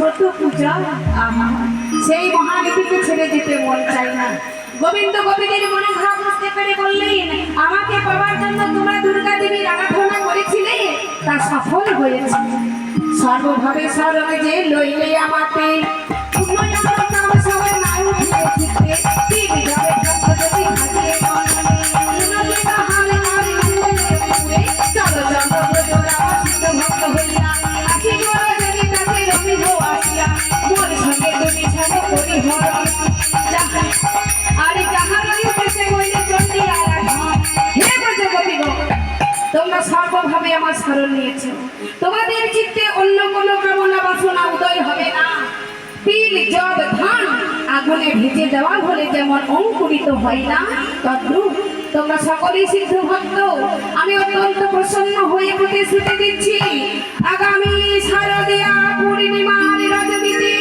ছোট পূজা সেই মহাদেবীকে ছেড়ে যেতে মন চায় না। গোবিন্দ গোপীদের মনোভাব বুঝতে পেরে বললেন, আমাকে পাওয়ার জন্য তোমরা দুর্গা দেবীর আরাধনা করেছিলে, তা সফল হয়েছে। সর্বভাবে সরবে যে লইলে আমাকে তোমরা সর্বভাবে আমার স্মরণ নিয়েছ, তোমাদের চিত্তে অন্য কোনো কামনা বাসনা উদয় হবে না। তিল জব ধান আগুনে ভেজে দেওয়া হলে যেমন অঙ্কুরিত হয় না, তদ্রূপ তোমরা সকলেই সিদ্ধ ভক্ত। আমি অত্যন্ত প্রসন্ন হয়ে প্রতিশ্রুতি দিচ্ছি, আগামী শারদীয়া পূর্ণিমার রজনীতে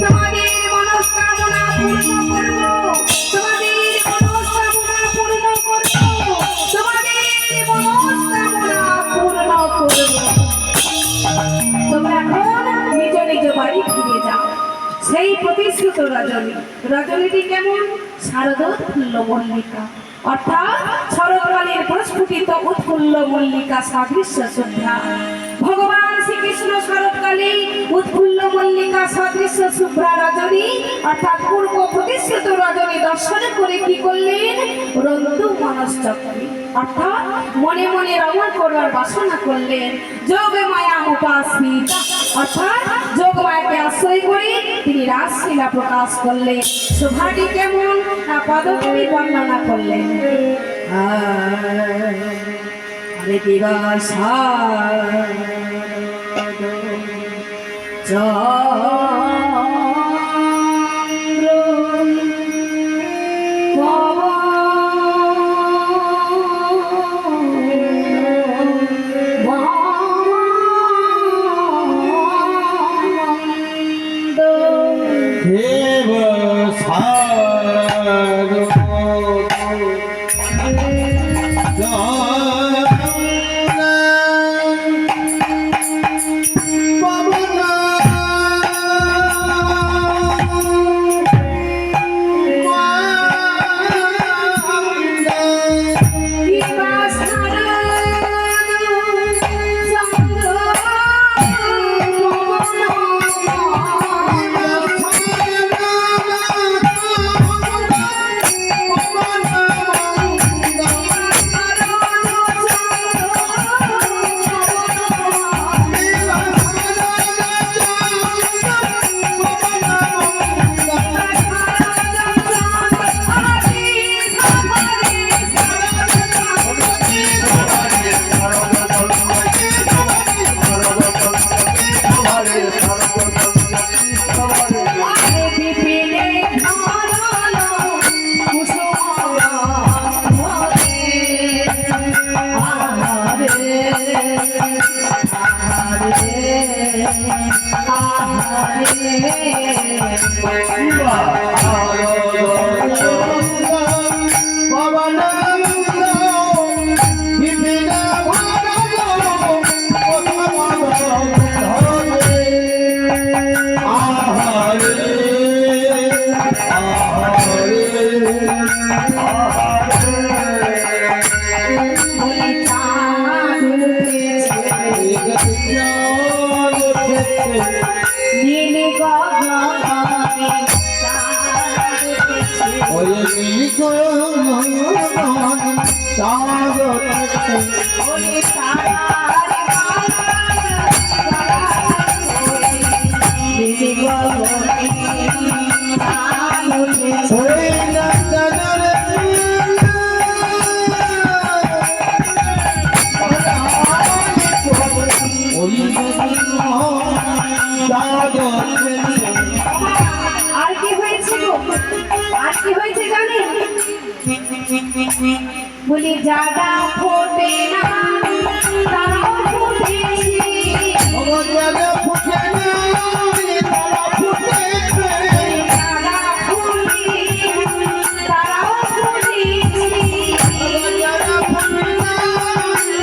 তোমাদের মনস্কামনা পূর্ণ করব, তোমাদের মনস্কামনা পূর্ণ করব, তোমাদের মনস্কামনা পূর্ণ করব। তোমরা এখন নিজ নিজ বাড়ি ফিরে যাও। সেই প্রতিশ্রুত রজনীটি কেমন? শারদোৎফুল্ল মল্লিকা, অর্থাৎ শরৎকালের প্রস্ফুটিত উৎফুল্ল মল্লিকা সাদৃশ্য শুভ্রা। ভগবান শ্রীকৃষ্ণ শরৎকালে উৎফুল্ল মল্লিকা সাদৃশ্য শুভ্রা রজনী অর্থাৎ পূর্ব প্রতিশ্রুত রজনী দর্শন করে কি করলেন? রন্তু মনশ্চক্রে অর্থাৎ মনে মনে রমণ করবার বাসনা করলেন। যোগ মায়া উপাসিতা অর্থাৎ যোগ মায়াকে আশ্রয় করে তিনি রাসলীলা প্রকাশ করলেন। শোভাটি কেমন? না পদকবি বর্ণনা করলেন। হরে দিবস বলি জাগা ফোটে না তারাও ফুটেছে, জাগা ফোটে না তারা ফুটেছে, জাগা ফুটে তারাও ফুটেছে, জাগা ফুটে না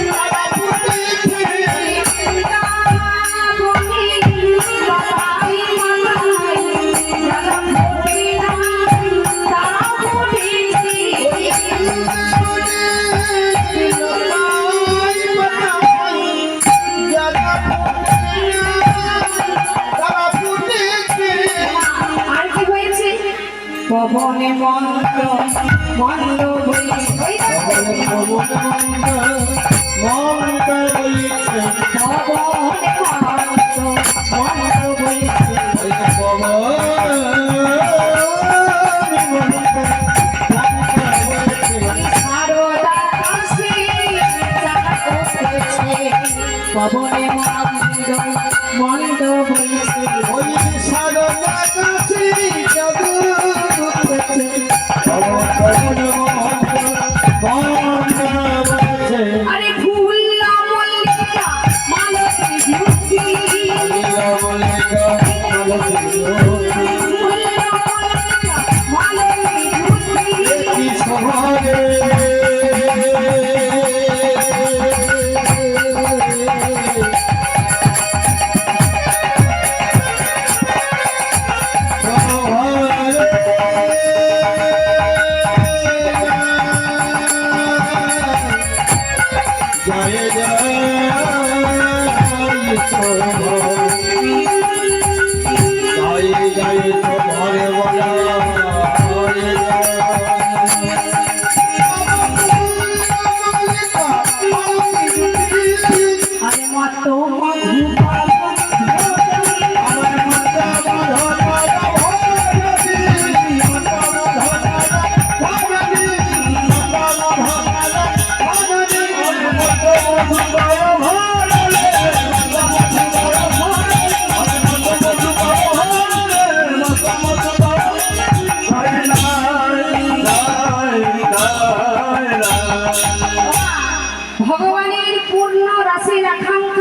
তারা ফুটেছে, জাগা ফুটে বাবাই পবনে মন্দ মন্দ বইছে পবনে মন্দ বইছে সারদা কাশি পবনে মন্দ মন্দ বইছে আরে ফুল্লা মল্লিকা মালতী ঝুঁকি ফুল্লা মল্লিকা মালতী ঝুঁকি আরে মত ভগবানের পূর্ণ রাশি রাখাঙ্ক